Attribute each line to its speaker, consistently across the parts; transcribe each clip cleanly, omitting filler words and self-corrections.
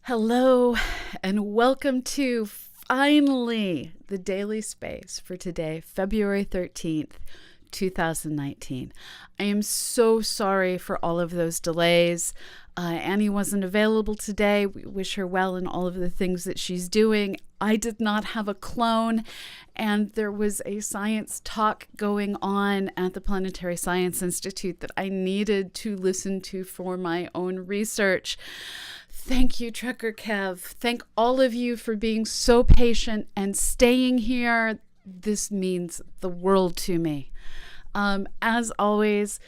Speaker 1: Hello, and welcome to finally the Daily Space for today, February 13th, 2019. I am so sorry for all of those delays. Annie wasn't available today. We wish her well in all of the things that she's doing. I did not have a clone, and there was a science talk going on at the Planetary Science Institute that I needed to listen to for my own research. Thank you, Trucker Kev. Thank all of you for being so patient and staying here. This means the world to me. As always,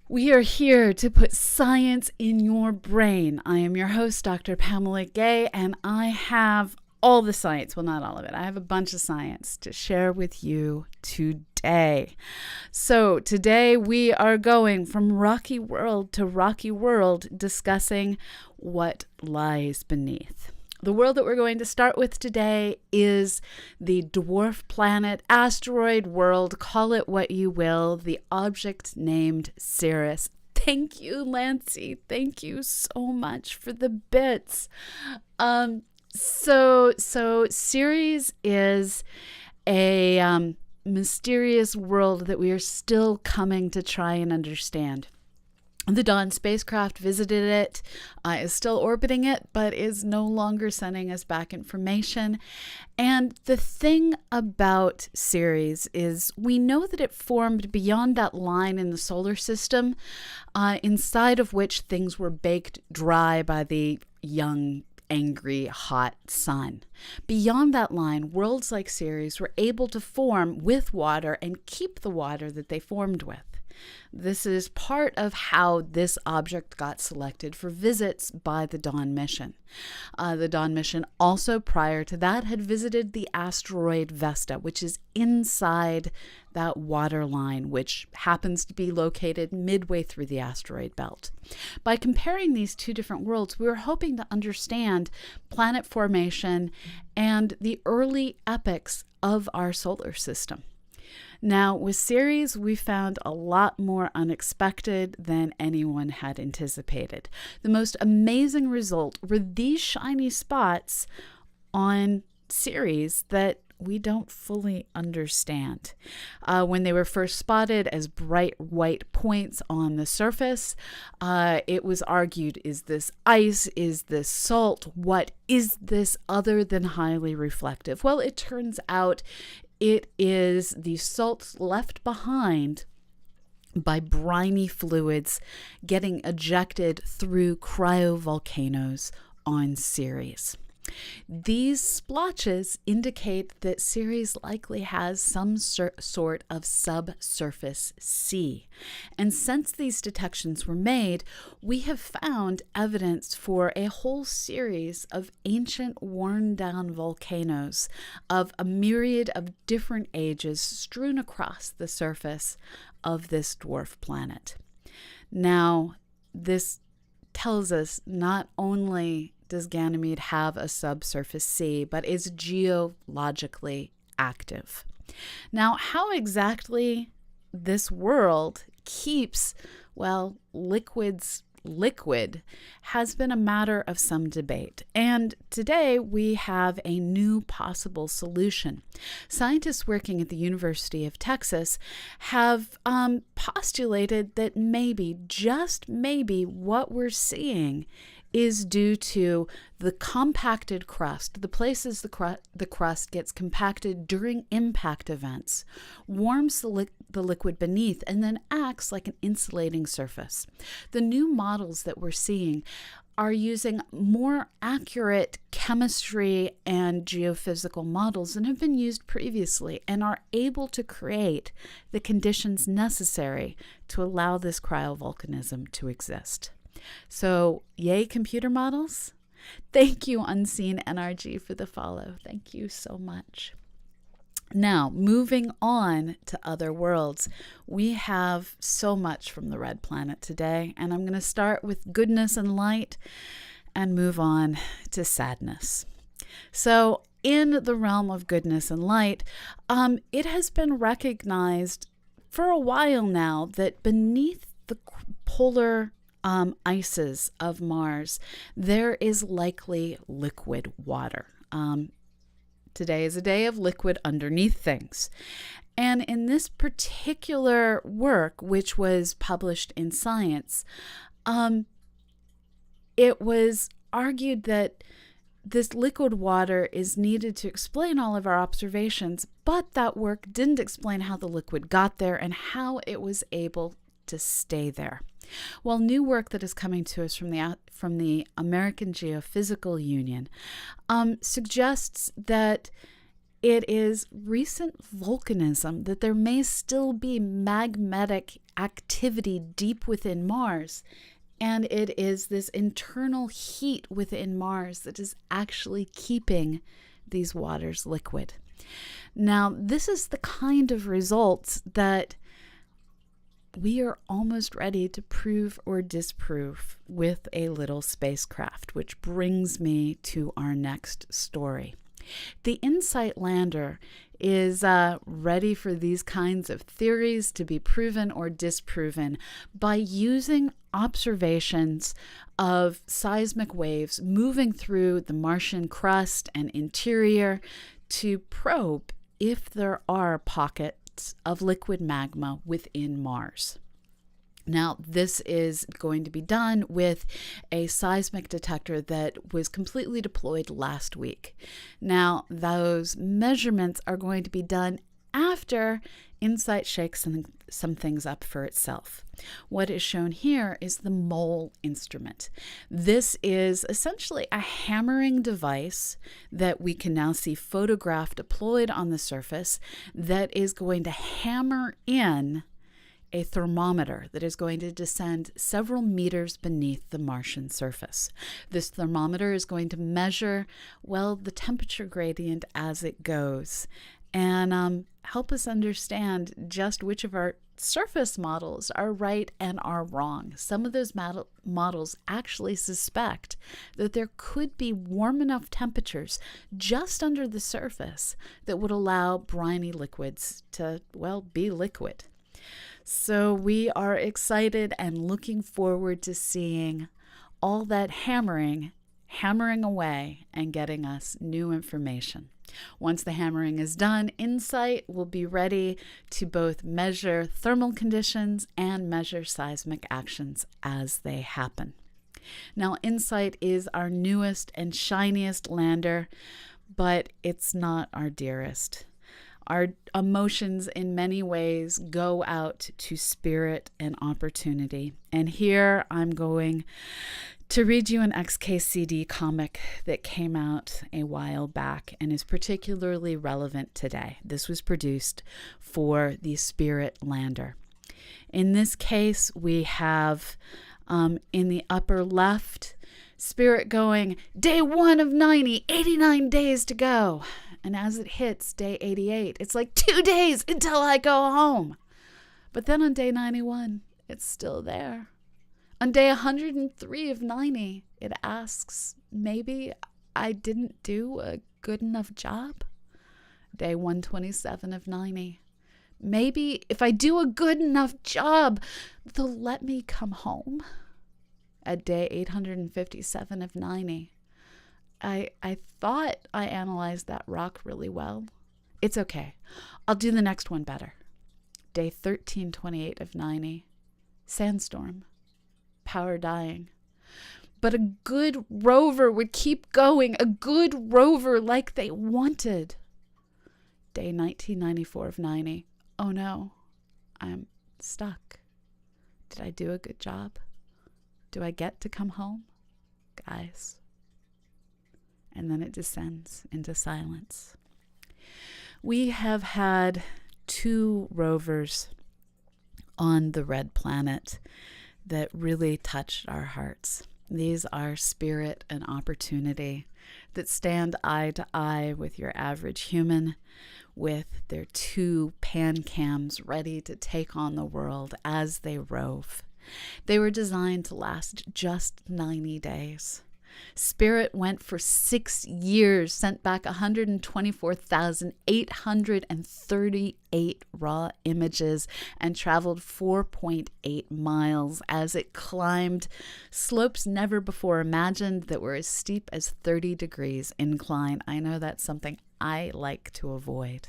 Speaker 1: we are here to put science in your brain. I am your host, Dr. Pamela Gay, and I have all the science. Well, not all of it. I have a bunch of science to share with you today. So today we are going from rocky world to rocky world, discussing what lies beneath. The world that we're going to start with today is the dwarf planet, asteroid world, call it what you will, the object named Ceres. Thank you, Lancy. Thank you so much for the bits. So Ceres is a mysterious world that we are still coming to try and understand. The Dawn spacecraft visited it, is still orbiting it, but is no longer sending us back information. And the thing about Ceres is we know that it formed beyond that line in the solar system, inside of which things were baked dry by the young, angry, hot sun. Beyond that line, worlds like Ceres were able to form with water and keep the water that they formed with. This is part of how this object got selected for visits by the Dawn mission. The Dawn mission also, prior to that, had visited the asteroid Vesta, which is inside that water line, which happens to be located midway through the asteroid belt. By comparing these two different worlds, we were hoping to understand planet formation and the early epochs of our solar system. Now, with Ceres, we found a lot more unexpected than anyone had anticipated. The most amazing result were these shiny spots on Ceres that we don't fully understand. When they were first spotted as bright white points on the surface, it was argued, is this ice? Is this salt? What is this other than highly reflective? Well, it turns out it is the salts left behind by briny fluids getting ejected through cryovolcanoes on Ceres. These splotches indicate that Ceres likely has some sort of subsurface sea. And since these detections were made, we have found evidence for a whole series of ancient worn-down volcanoes of a myriad of different ages strewn across the surface of this dwarf planet. Now, this tells us not only does Ganymede have a subsurface sea, but is geologically active. Now, how exactly this world keeps, liquids liquid has been a matter of some debate. And today we have a new possible solution. Scientists working at the University of Texas have postulated that maybe, just maybe, what we're seeing is due to the compacted crust, the places the crust gets compacted during impact events, warms the liquid beneath, and then acts like an insulating surface. The new models that we're seeing are using more accurate chemistry and geophysical models than have been used previously and are able to create the conditions necessary to allow this cryovolcanism to exist. So, yay, computer models. Thank you, Unseen NRG, for the follow. Thank you so much. Now, moving on to other worlds, we have so much from the red planet today, and I'm going to start with goodness and light and move on to sadness. So, in the realm of goodness and light, it has been recognized for a while now that beneath the polar ices of Mars, there is likely liquid water. Today is a day of liquid underneath things. And in this particular work, which was published in Science, it was argued that this liquid water is needed to explain all of our observations, but that work didn't explain how the liquid got there and how it was able to stay there. Well, new work that is coming to us from the American Geophysical Union suggests that it is recent volcanism, that there may still be magmatic activity deep within Mars, and it is this internal heat within Mars that is actually keeping these waters liquid. Now, this is the kind of results that we are almost ready to prove or disprove with a little spacecraft, which brings me to our next story. The InSight lander is ready for these kinds of theories to be proven or disproven by using observations of seismic waves moving through the Martian crust and interior to probe if there are pockets of liquid magma within Mars. Now, this is going to be done with a seismic detector that was completely deployed last week. Now, those measurements are going to be done after InSight shakes some things up for itself. What is shown here is the MOLE instrument. This is essentially a hammering device that we can now see photographed deployed on the surface that is going to hammer in a thermometer that is going to descend several meters beneath the Martian surface. This thermometer is going to measure, the temperature gradient as it goes and help us understand just which of our surface models are right and are wrong. Some of those models actually suspect that there could be warm enough temperatures just under the surface that would allow briny liquids to, be liquid. So we are excited and looking forward to seeing all that hammering away and getting us new information. Once the hammering is done, InSight will be ready to both measure thermal conditions and measure seismic actions as they happen. Now, InSight is our newest and shiniest lander, but it's not our dearest. Our emotions in many ways go out to Spirit and Opportunity. And here I'm going to read you an XKCD comic that came out a while back and is particularly relevant today. This was produced for the Spirit lander. In this case, we have in the upper left, Spirit going, day 1 of 90, 89 days to go. And as it hits day 88, it's like 2 days until I go home. But then on day 91, it's still there. On day 103 of 90, it asks, maybe I didn't do a good enough job. Day 127 of 90. Maybe if I do a good enough job, they'll let me come home. At day 857 of 90. I thought I analyzed that rock really well. It's okay. I'll do the next one better. Day 1328 of 90. Sandstorm. Power dying. But a good rover would keep going. A good rover like they wanted. Day 1994 of 90. Oh no. I'm stuck. Did I do a good job? Do I get to come home? Guys. And then it descends into silence. We have had 2 rovers on the red planet that really touched our hearts. These are Spirit and Opportunity that stand eye to eye with your average human, with their 2 pan cams ready to take on the world as they rove. They were designed to last just 90 days. Spirit went for 6 years, sent back 124,838 raw images, and traveled 4.8 miles as it climbed slopes never before imagined that were as steep as 30 degrees incline. I know that's something I like to avoid.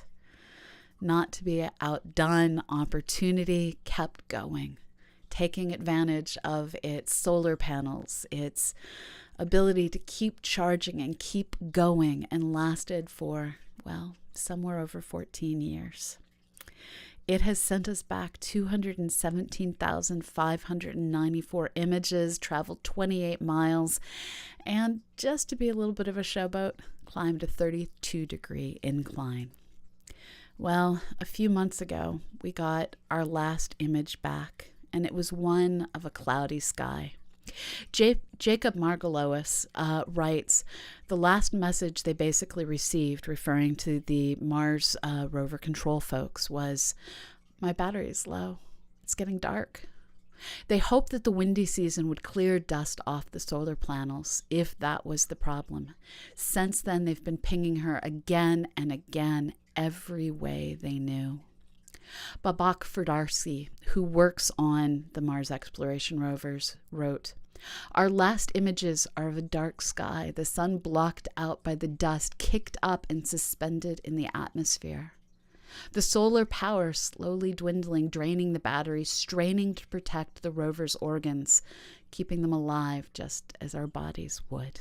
Speaker 1: Not to be outdone, Opportunity kept going, taking advantage of its solar panels, its ability to keep charging and keep going, and lasted for, well, somewhere over 14 years. It has sent us back 217,594 images, traveled 28 miles, and just to be a little bit of a showboat, climbed a 32-degree incline. Well, a few months ago, we got our last image back, and it was one of a cloudy sky. Jacob Margolis writes, the last message they basically received, referring to the Mars rover control folks, was, my battery is low. It's getting dark. They hoped that the windy season would clear dust off the solar panels, if that was the problem. Since then, they've been pinging her again and again, every way they knew. Babak Ferdarsi, who works on the Mars exploration rovers, wrote, our last images are of a dark sky, the sun blocked out by the dust, kicked up and suspended in the atmosphere. The solar power slowly dwindling, draining the batteries, straining to protect the rover's organs, keeping them alive just as our bodies would.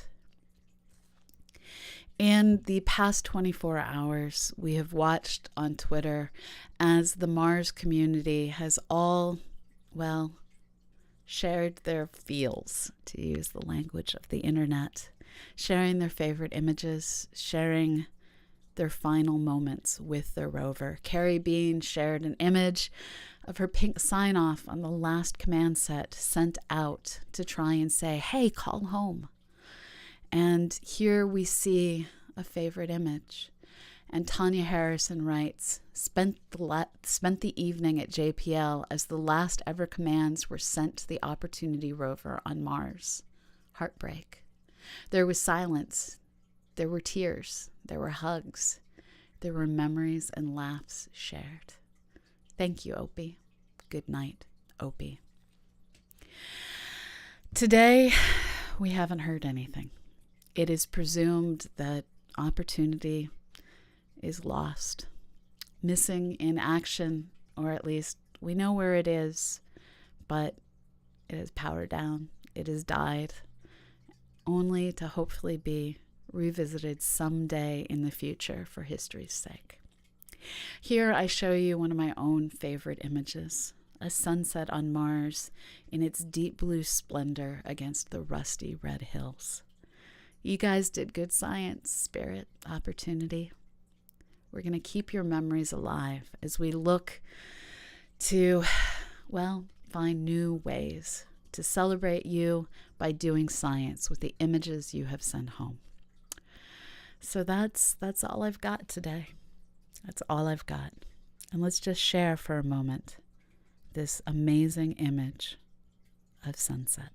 Speaker 1: In the past 24 hours, we have watched on Twitter as the Mars community has all, well, shared their feels, to use the language of the internet, sharing their favorite images, sharing their final moments with their rover. Carrie Bean shared an image of her pink sign-off on the last command set sent out to try and say, hey, call home. And here we see a favorite image. And Tanya Harrison writes, spent the evening at JPL as the last ever commands were sent to the Opportunity rover on Mars. Heartbreak. There was silence. There were tears. There were hugs. There were memories and laughs shared. Thank you, Opie. Good night, Opie. Today, we haven't heard anything. It is presumed that Opportunity is lost, missing in action, or at least we know where it is, but it is powered down. It has died, only to hopefully be revisited someday in the future for history's sake. Here I show you one of my own favorite images, a sunset on Mars in its deep blue splendor against the rusty red hills. You guys did good science, Spirit, Opportunity. We're going to keep your memories alive as we look to, well, find new ways to celebrate you by doing science with the images you have sent home. So that's all I've got today. That's all I've got. And let's just share for a moment this amazing image of sunset.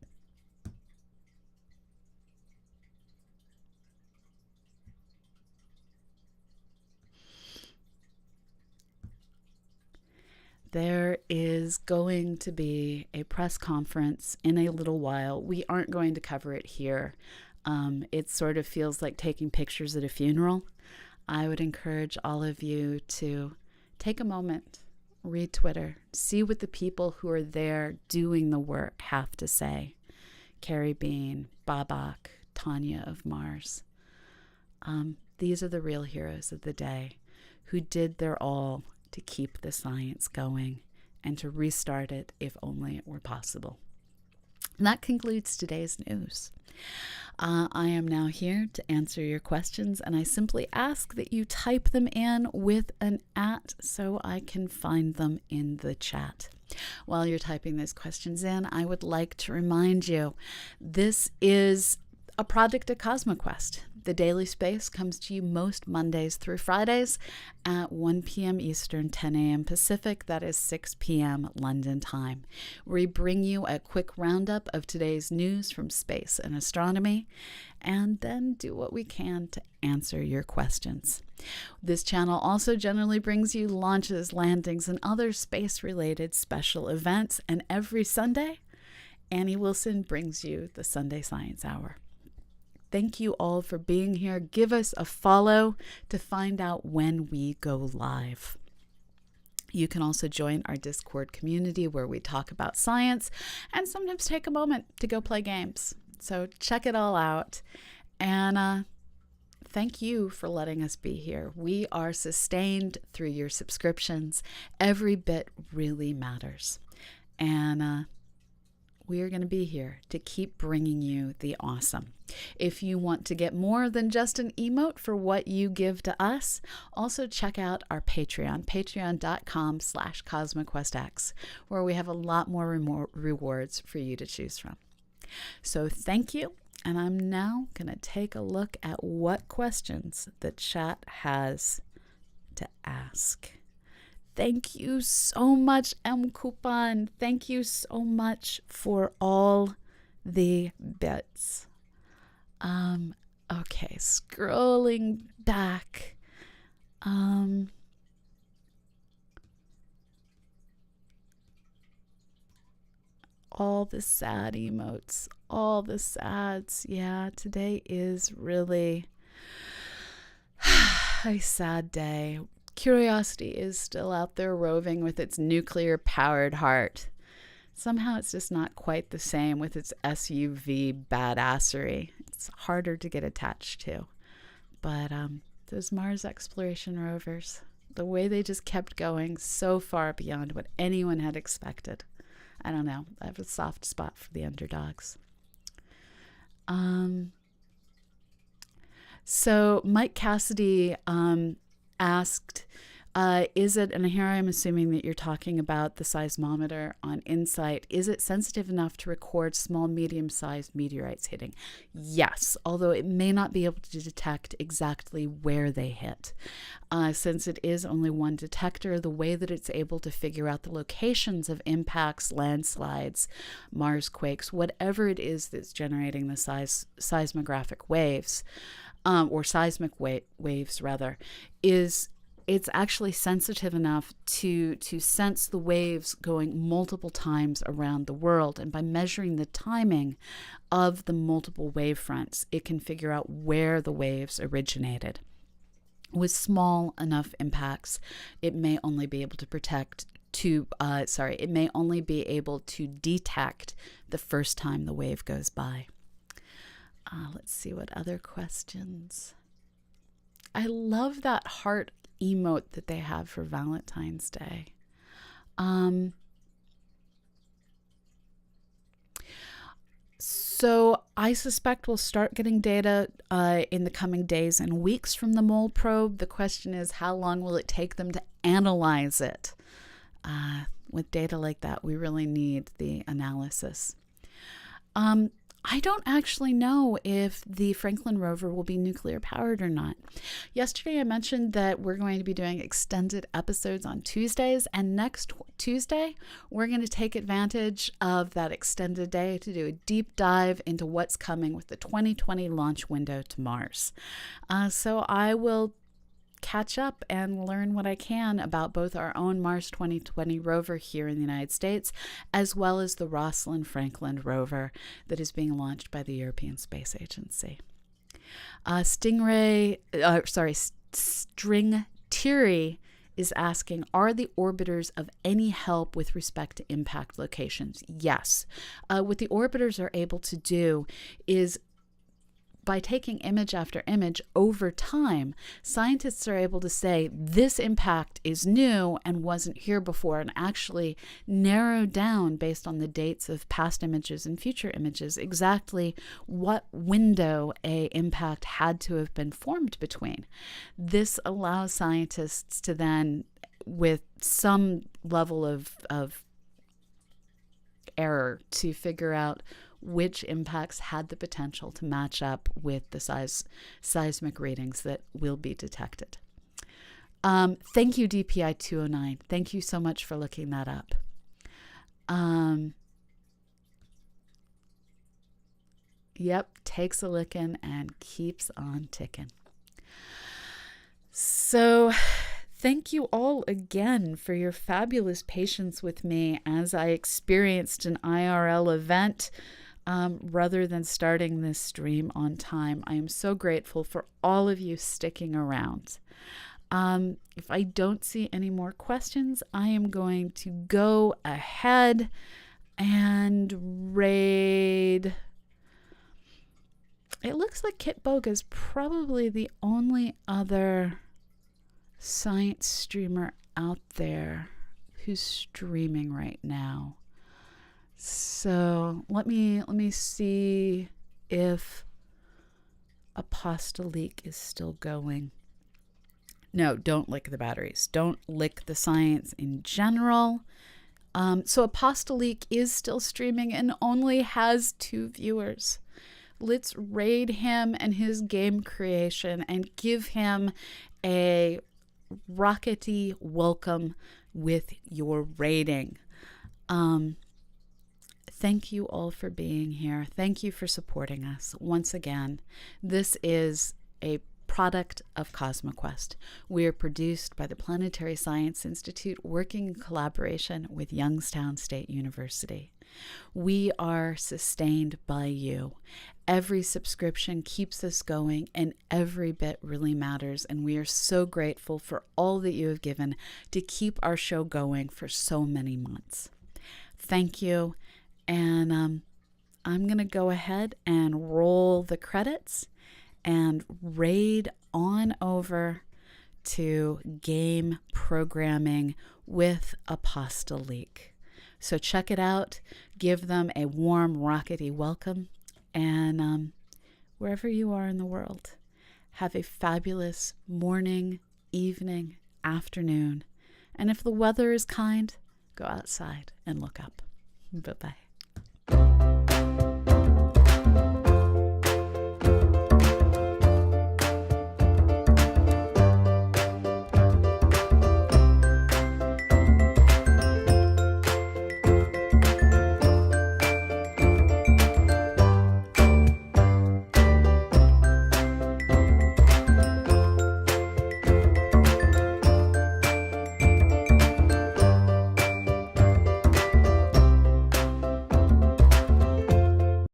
Speaker 1: There is going to be a press conference in a little while. We aren't going to cover it here. It sort of feels like taking pictures at a funeral. I would encourage all of you to take a moment, read Twitter, see what the people who are there doing the work have to say. Carrie Bean, Babak, Tanya of Mars. These are the real heroes of the day who did their all to keep the science going and to restart it if only it were possible. And that concludes today's news. I am now here to answer your questions, and I simply ask that you type them in with an @ so I can find them in the chat. While you're typing those questions in, I would like to remind you, this is a product of CosmoQuest. The Daily Space comes to you most Mondays through Fridays at 1 p.m. Eastern, 10 a.m. Pacific. That is 6 p.m. London time. We bring you a quick roundup of today's news from space and astronomy, and then do what we can to answer your questions. This channel also generally brings you launches, landings, and other space-related special events, and every Sunday, Annie Wilson brings you the Sunday Science Hour. Thank you all for being here. Give us a follow to find out when we go live. You can also join our Discord community where we talk about science and sometimes take a moment to go play games. So check it all out. And thank you for letting us be here. We are sustained through your subscriptions. Every bit really matters. And we are going to be here to keep bringing you the awesome. If you want to get more than just an emote for what you give to us, also check out our Patreon, patreon.com/CosmoQuestX, where we have a lot more rewards for you to choose from. So thank you. And I'm now going to take a look at what questions the chat has to ask. Thank you so much, M. Coupon. Thank you so much for all the bits. Okay, scrolling back. All the sad emotes, all the sads. Yeah, today is really a sad day. Curiosity is still out there roving with its nuclear-powered heart. Somehow it's just not quite the same with its SUV badassery. It's harder to get attached to. But those Mars exploration rovers, the way they just kept going so far beyond what anyone had expected. I don't know. I have a soft spot for the underdogs. So Mike Cassidy asked, is it, and here I'm assuming that you're talking about the seismometer on InSight, is it sensitive enough to record small, medium-sized meteorites hitting? Yes, although it may not be able to detect exactly where they hit. Since it is only one detector, the way that it's able to figure out the locations of impacts, landslides, Mars quakes, whatever it is that's generating the seismographic waves, or seismic waves rather, is it's actually sensitive enough to sense the waves going multiple times around the world. And by measuring the timing of the multiple wave fronts, it can figure out where the waves originated. With small enough impacts, it may only be able to it may only be able to detect the first time the wave goes by. Let's see what other questions. I love that heart emote that they have for Valentine's Day. So I suspect we'll start getting data in the coming days and weeks from the mole probe. The question is, how long will it take them to analyze it? With data like that, we really need the analysis. I don't actually know if the Franklin rover will be nuclear powered or not. Yesterday I mentioned that we're going to be doing extended episodes on Tuesdays, and next Tuesday we're going to take advantage of that extended day to do a deep dive into what's coming with the 2020 launch window to Mars. So I will catch up and learn what I can about both our own Mars 2020 rover here in the United States, as well as the Rosalind Franklin rover that is being launched by the European Space Agency. String Thierry is asking, are the orbiters of any help with respect to impact locations? Yes. What the orbiters are able to do is, by taking image after image over time, scientists are able to say this impact is new and wasn't here before, and actually narrow down, based on the dates of past images and future images, exactly what window a impact had to have been formed between. This allows scientists to then, with some level of error, to figure out which impacts had the potential to match up with the seismic readings that will be detected. Thank you, DPI 209. Thank you so much for looking that up. Yep, takes a licking and keeps on ticking. So thank you all again for your fabulous patience with me as I experienced an IRL event rather than starting this stream on time. I am so grateful for all of you sticking around. If I don't see any more questions, I am going to go ahead and raid. It looks like Kit Boga is probably the only other science streamer out there who's streaming right now. So let me see if Apostolique is still going. No, don't lick the batteries. Don't lick the science in general. So Apostolique is still streaming and only has 2 viewers. Let's raid him and his game creation and give him a rockety welcome with your raiding. Thank you all for being here. Thank you for supporting us. Once again, this is a product of CosmoQuest. We are produced by the Planetary Science Institute, working in collaboration with Youngstown State University. We are sustained by you. Every subscription keeps us going, and every bit really matters. And we are so grateful for all that you have given to keep our show going for so many months. Thank you. And I'm going to go ahead and roll the credits and raid on over to game programming with Apostolique. So check it out. Give them a warm, rockety welcome. And wherever you are in the world, have a fabulous morning, evening, afternoon. And if the weather is kind, go outside and look up. Bye-bye.